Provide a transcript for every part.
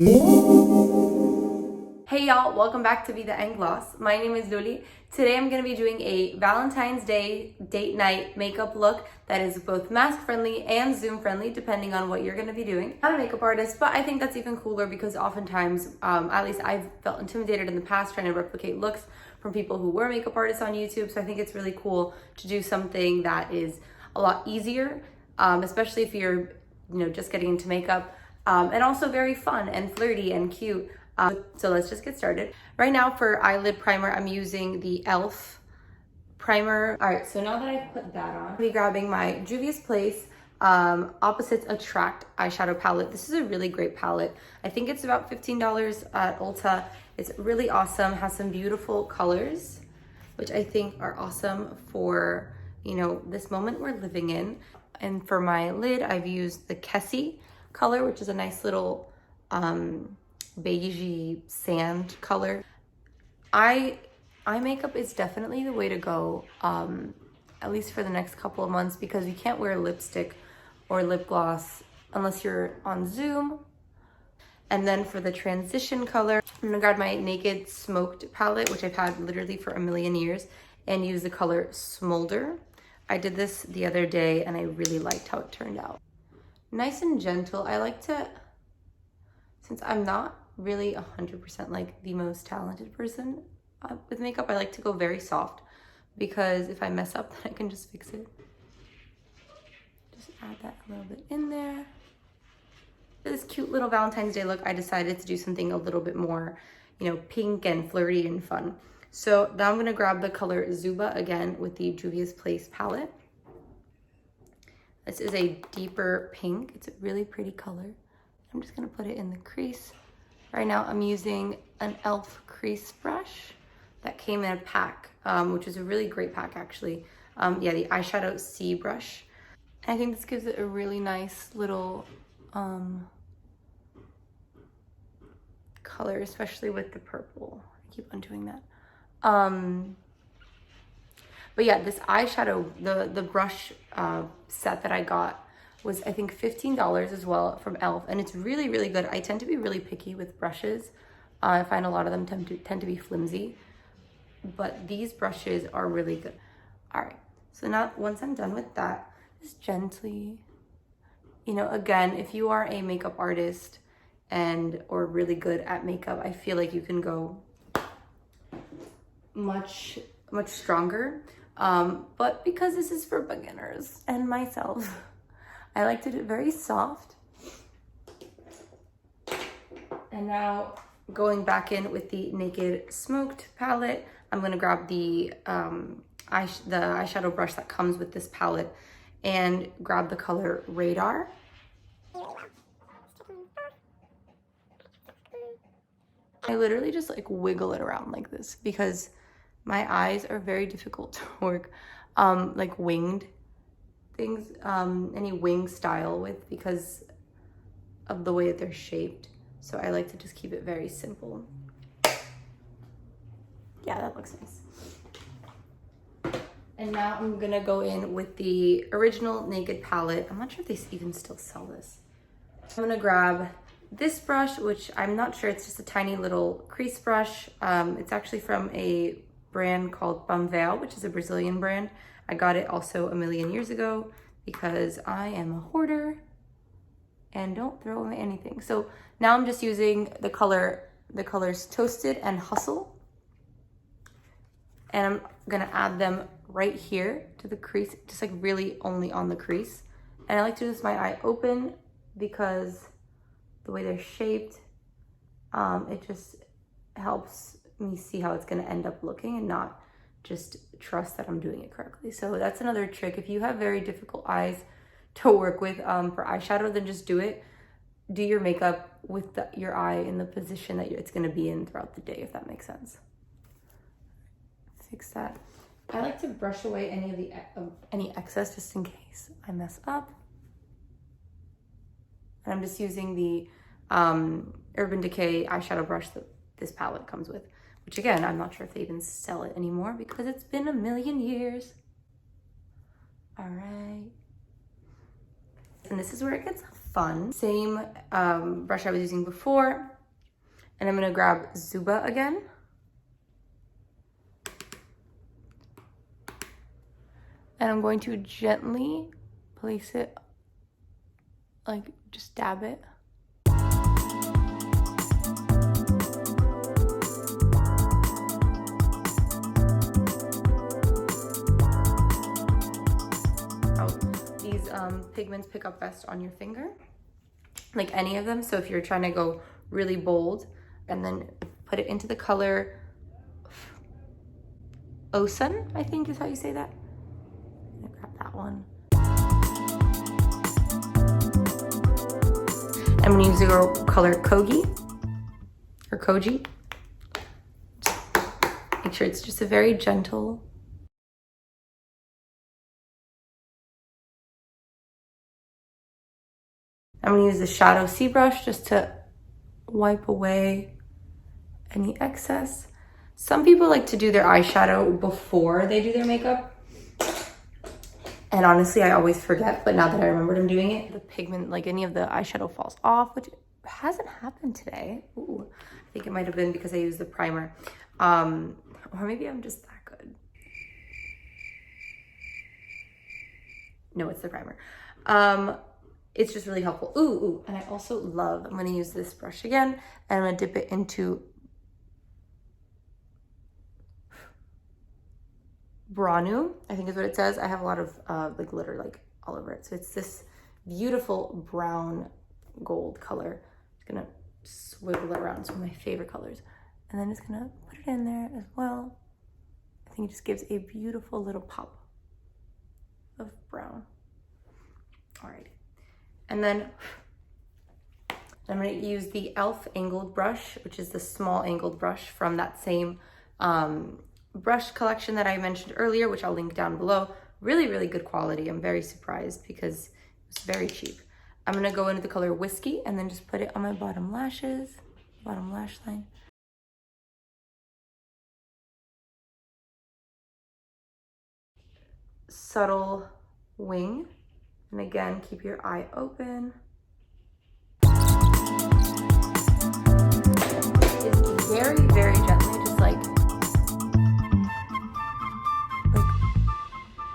Hey y'all, welcome back to Vida&Gloss. My name is Luli. Today I'm going to be doing a Valentine's Day date night makeup look that is both mask friendly and zoom friendly depending on what you're going to be doing. I'm not a makeup artist, but I think that's even cooler because oftentimes, at least I've felt intimidated in the past trying to replicate looks from people who were makeup artists on YouTube. So I think it's really cool to do something that is a lot easier, especially if you're just getting into makeup, and also very fun and flirty and cute. So let's just get started. Right now for eyelid primer, I'm using the e.l.f. primer. All right, so now that I've put that on, I'll be grabbing my Juvia's Place Opposites Attract eyeshadow palette. This is a really great palette. I think it's about $15 at Ulta. It's really awesome, has some beautiful colors, which I think are awesome for, this moment we're living in. And for my lid, I've used the Kessie color, which is a nice little, beigey sand color. Eye makeup is definitely the way to go, at least for the next couple of months, because you can't wear lipstick or lip gloss unless you're on Zoom. And then for the transition color, I'm gonna grab my Naked Smoked palette, which I've had literally for a million years, and use the color Smolder. I did this the other day and I really liked how it turned out. Nice and gentle. I like to, since I'm not really 100% like the most talented person with makeup, I like to go very soft, because if I mess up, then I can just fix it. Just add that a little bit in there. For this cute little Valentine's Day look, I decided to do something a little bit more, pink and flirty and fun. So now I'm gonna grab the color Zuba again with the Juvia's Place palette. This is a deeper pink. It's a really pretty color. I'm just gonna put it in the crease. Right now I'm using an e.l.f. crease brush that came in a pack, which is a really great pack actually. Yeah, the eyeshadow C brush. I think this gives it a really nice little color, especially with the purple. I keep on doing that. But yeah, this eyeshadow, the brush set that I got was, I think, $15 as well from e.l.f. and it's really, really good. I tend to be really picky with brushes. I find a lot of them tend to be flimsy, but these brushes are really good. All right, so now once I'm done with that, just gently, again, if you are a makeup artist or really good at makeup, I feel like you can go much stronger. But because this is for beginners and myself, I like to do it very soft. And now going back in with the Naked Smoked palette, I'm gonna grab the eyeshadow brush that comes with this palette and grab the color Radar. I literally just wiggle it around like this because my eyes are very difficult to work like winged things, any wing style with, because of the way that they're shaped. So I like to just keep it very simple. Yeah, that looks nice. And now I'm gonna go in with the original Naked palette. I'm not sure if they even still sell this. I'm gonna grab this brush, which I'm not sure, it's just a tiny little crease brush. It's actually from a brand called Pamper, which is a Brazilian brand. I got it also a million years ago because I am a hoarder and don't throw away anything. So now I'm just using the colors Toasted and Hustle. And I'm gonna add them right here to the crease, just really only on the crease. And I like to do this with my eye open because the way they're shaped, it just helps me see how it's gonna end up looking and not just trust that I'm doing it correctly. So that's another trick. If you have very difficult eyes to work with for eyeshadow, then just do it. Do your makeup with your eye in the position that it's gonna be in throughout the day, if that makes sense. Fix that. I like to brush away any excess just in case I mess up. And I'm just using the Urban Decay eyeshadow brush that this palette comes with, which again, I'm not sure if they even sell it anymore because it's been a million years. All right. And this is where it gets fun. Same brush I was using before. And I'm gonna grab Zuba again. And I'm going to gently place it, like just dab it. These pigments pick up best on your finger, like any of them. So if you're trying to go really bold, and then put it into the color Osun, I think is how you say that. I'm gonna grab that one. I'm gonna use the color Kogi or Koji. Make sure it's just a very gentle. I'm gonna use the Shadow C brush just to wipe away any excess. Some people like to do their eyeshadow before they do their makeup. And honestly, I always forget, but now that I remembered I'm doing it, the pigment, like any of the eyeshadow falls off, which hasn't happened today. Ooh, I think it might have been because I used the primer. Or maybe I'm just that good. No, it's the primer. It's just really helpful. Ooh, and I also love, I'm gonna use this brush again, and I'm gonna dip it into Branu, I think is what it says. I have a lot of like glitter like all over it. So it's this beautiful brown gold color. Just gonna swivel it around. It's one of my favorite colors. And then just gonna put it in there as well. I think it just gives a beautiful little pop of brown. Alrighty. And then I'm gonna use the e.l.f. angled brush, which is the small angled brush from that same brush collection that I mentioned earlier, which I'll link down below. Really, really good quality. I'm very surprised because it's very cheap. I'm gonna go into the color Whiskey and then just put it on my bottom lashes, bottom lash line. Subtle wing. And again, keep your eye open. It's very, very gently, just like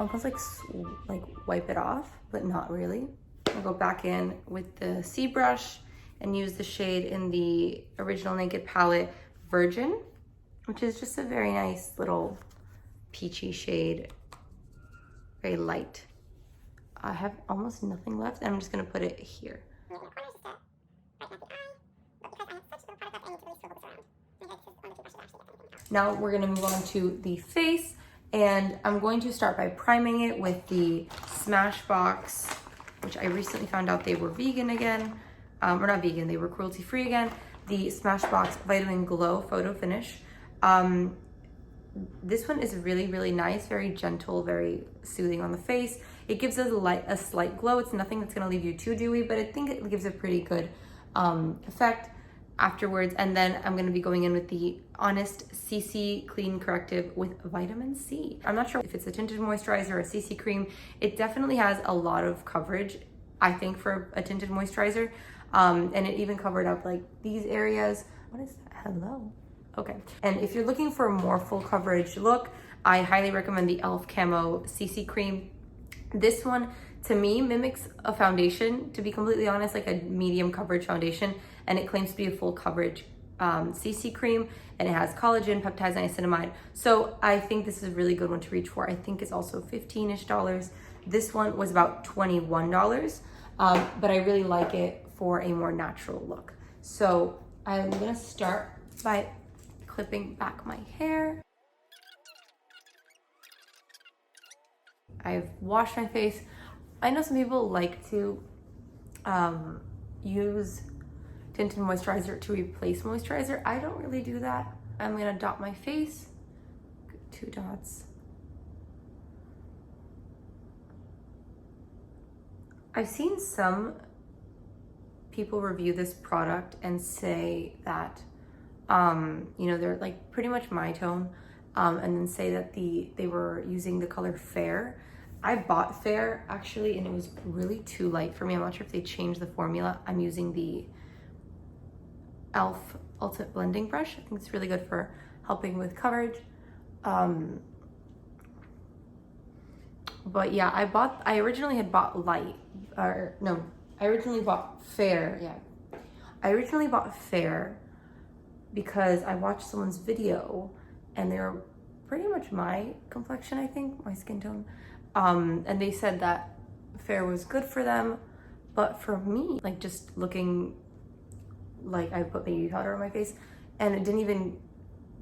almost like wipe it off, but not really. I'll go back in with the C brush and use the shade in the Original Naked palette, Virgin, which is just a very nice little peachy shade, very light. I have almost nothing left, and I'm just gonna put it here. Now we're gonna move on to the face, and I'm going to start by priming it with the Smashbox, which I recently found out they were vegan again. Or not vegan, they were cruelty-free again. The Smashbox Vitamin Glow Photo Finish. This one is really, really nice, very gentle, very soothing on the face. It gives us a slight glow. It's nothing that's gonna leave you too dewy, but I think it gives a pretty good effect afterwards. And then I'm gonna be going in with the Honest CC Clean Corrective with Vitamin C. I'm not sure if it's a tinted moisturizer or a CC cream. It definitely has a lot of coverage, I think, for a tinted moisturizer. And it even covered up like these areas. What is that? Hello. Okay. And if you're looking for a more full coverage look, I highly recommend the e.l.f. Camo CC cream. This one, to me, mimics a foundation, to be completely honest, like a medium coverage foundation, and it claims to be a full coverage CC cream, and it has collagen, peptides, niacinamide. So I think this is a really good one to reach for. I think it's also $15-ish. This one was about $21, but I really like it for a more natural look. So I'm gonna start by clipping back my hair. I've washed my face. I know some people like to use tinted moisturizer to replace moisturizer. I don't really do that. I'm gonna dot my face, 2 dots. I've seen some people review this product and say that, you know, they're like pretty much my tone, and then say that they were using the color Fair. I bought Fair actually, and it was really too light for me. I'm not sure if they changed the formula. I'm using the e.l.f. Ultimate Blending Brush. I think it's really good for helping with coverage. But yeah, I originally had bought light, or no, I originally bought Fair, yeah. I originally bought Fair because I watched someone's video and they were pretty much my complexion, I think, my skin tone. And they said that Fair was good for them, but for me, like just looking like I put baby powder on my face and it didn't even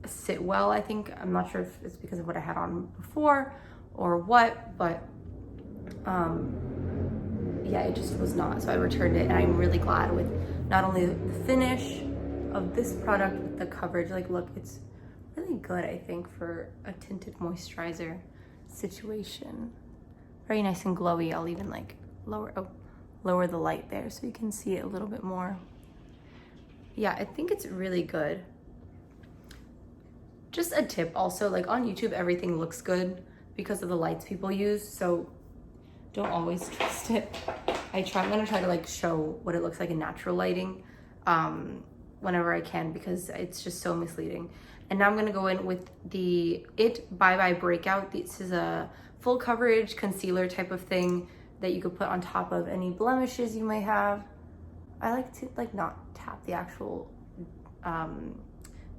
sit well, I think. I'm not sure if it's because of what I had on before or what, but yeah, it just was not. So I returned it, and I'm really glad with not only the finish of this product, but the coverage. Like, look, it's really good, I think, for a tinted moisturizer situation. Very nice and glowy. I'll even like lower the light there so you can see it a little bit more. Yeah, I think it's really good. Just a tip also, like on YouTube, everything looks good because of the lights people use, so don't always trust it. I'm gonna try to like show what it looks like in natural lighting whenever I can, because it's just so misleading. And now I'm gonna go in with the Bye Bye Breakout. This is a full coverage concealer type of thing that you could put on top of any blemishes you may have. I like to like not tap the actual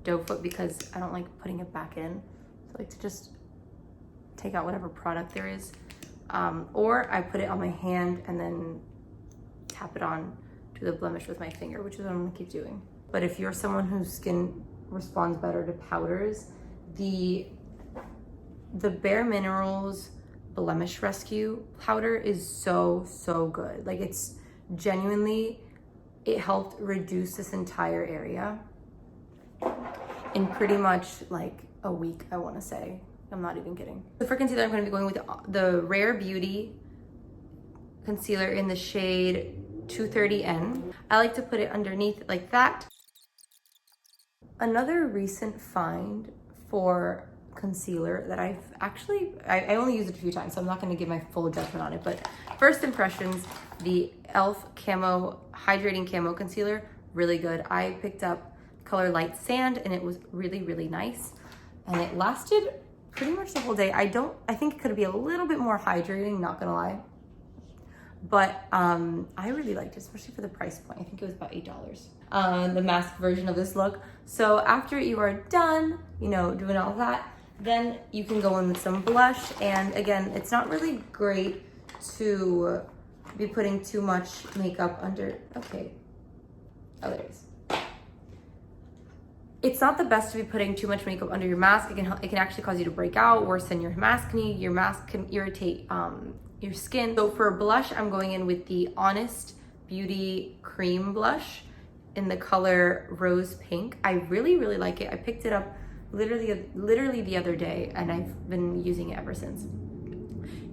doe foot because I don't like putting it back in. So I like to just take out whatever product there is. Or I put it on my hand and then tap it on to the blemish with my finger, which is what I'm gonna keep doing. But if you're someone whose skin responds better to powders, the Bare Minerals Blemish Rescue powder is so good. Like, it's genuinely, it helped reduce this entire area in pretty much like a week, I wanna say. I'm not even kidding. So for concealer, I'm gonna be going with the Rare Beauty concealer in the shade 230N. I like to put it underneath like that. Another recent find for concealer that I've actually, I only used it a few times, so I'm not gonna give my full judgment on it, but first impressions, the e.l.f. Camo Hydrating Camo Concealer, really good. I picked up color Light Sand and it was really nice. And it lasted pretty much the whole day. I think it could be a little bit more hydrating, not gonna lie. But I really liked it, especially for the price point. I think it was about $8. The mask version of this look. So after you are done, you know, doing all that, then you can go in with some blush. And again, it's not really great to be putting too much makeup under, okay. Oh, there it is. It's not the best to be putting too much makeup under your mask. It can actually cause you to break out, worse than your mask can. Your mask can irritate your skin. So for blush, I'm going in with the Honest Beauty Cream Blush in the color Rose Pink. I really like it. I picked it up literally the other day, and I've been using it ever since.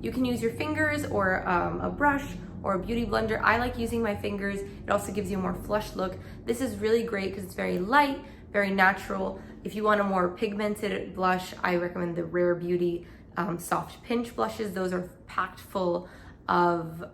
You can use your fingers or a brush or a beauty blender. I like using my fingers. It also gives you a more flush look. This is really great because it's very light, very natural. If you want a more pigmented blush, I recommend the Rare Beauty Soft Pinch blushes. Those are packed full of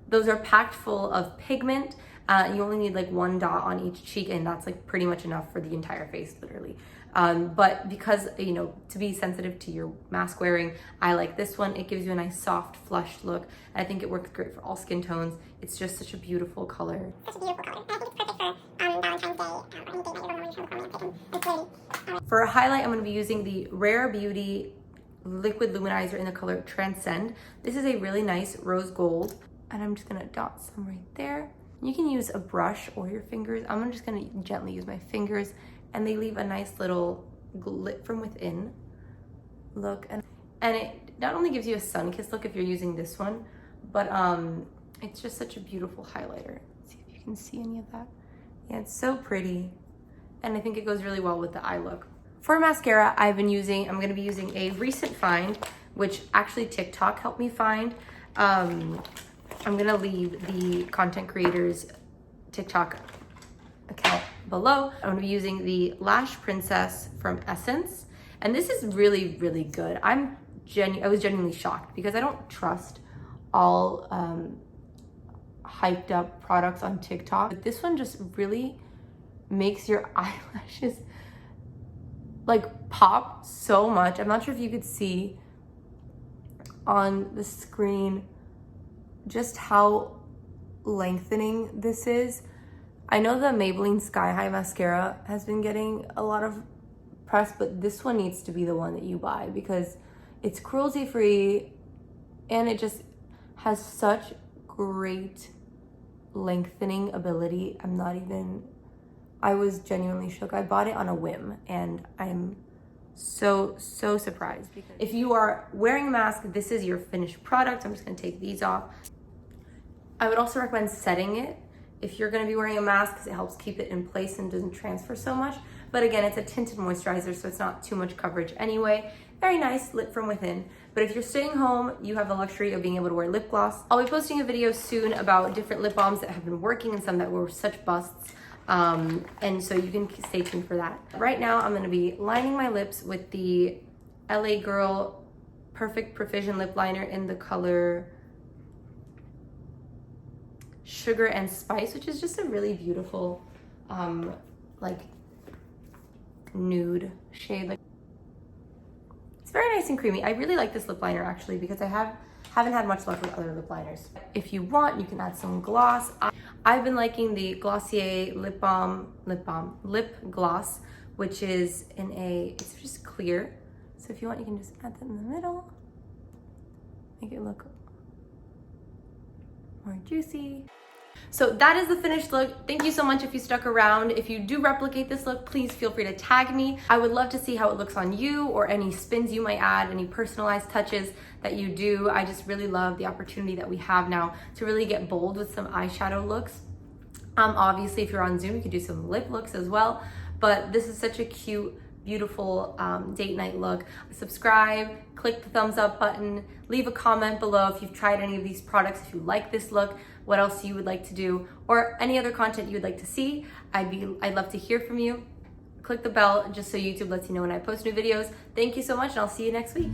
Those are packed full of pigment. You only need like one dot on each cheek, and that's like pretty much enough for the entire face, literally. But because, you know, to be sensitive to your mask wearing, I like this one. It gives you a nice soft, flushed look. I think it works great for all skin tones. It's just such a beautiful color. Such a beautiful color. And I think it's perfect for Valentine's Day, or any day that you're normally trying to perform. It's really. For a highlight, I'm going to be using the Rare Beauty Liquid Luminizer in the color Transcend. This is a really nice rose gold, and I'm just going to dot some right there. You can use a brush or your fingers. I'm just going to gently use my fingers, and they leave a nice little glit from within look. And it not only gives you a sun-kissed look if you're using this one, but it's just such a beautiful highlighter. Let's see if you can see any of that. Yeah, it's so pretty. And I think it goes really well with the eye look. For mascara, I'm going to be using a recent find, which actually TikTok helped me find. I'm going to leave the content creators TikTok account below. I'm gonna be using the Lash Princess from Essence. And this is really, really good. I was genuinely shocked because I don't trust all hyped up products on TikTok. But this one just really makes your eyelashes like pop so much. I'm not sure if you could see on the screen just how lengthening this is. I know the Maybelline Sky High mascara has been getting a lot of press, but this one needs to be the one that you buy because it's cruelty free and it just has such great lengthening ability. I was genuinely shook. I bought it on a whim and I'm so surprised. Because if you are wearing a mask, this is your finished product. I'm just gonna take these off. I would also recommend setting it if you're gonna be wearing a mask because it helps keep it in place and doesn't transfer so much. But again, it's a tinted moisturizer, so it's not too much coverage anyway. Very nice, lit from within. But if you're staying home, you have the luxury of being able to wear lip gloss. I'll be posting a video soon about different lip balms that have been working and some that were such busts. And so you can stay tuned for that. Right now, I'm gonna be lining my lips with the LA Girl Perfect Precision Lip Liner in the color Sugar and Spice, which is just a really beautiful, like nude shade. It's very nice and creamy. I really like this lip liner actually because I haven't had much luck with other lip liners. If you want, you can add some gloss. I've been liking the Glossier lip gloss, which is it's just clear. So if you want, you can just add that in the middle, make it look more juicy. So that is the finished look. Thank you so much if you stuck around. If you do replicate this look, please feel free to tag me. I would love to see how it looks on you or any spins you might add, any personalized touches that you do. I just really love the opportunity that we have now to really get bold with some eyeshadow looks. Obviously, if you're on Zoom, you could do some lip looks as well. But this is such a cute, beautiful date night look. Subscribe, click the thumbs up button, leave a comment below if you've tried any of these products, if you like this look, what else you would like to do, or any other content you would like to see. I'd love to hear from you. Click the bell just so YouTube lets you know when I post new videos. Thank you so much and I'll see you next week.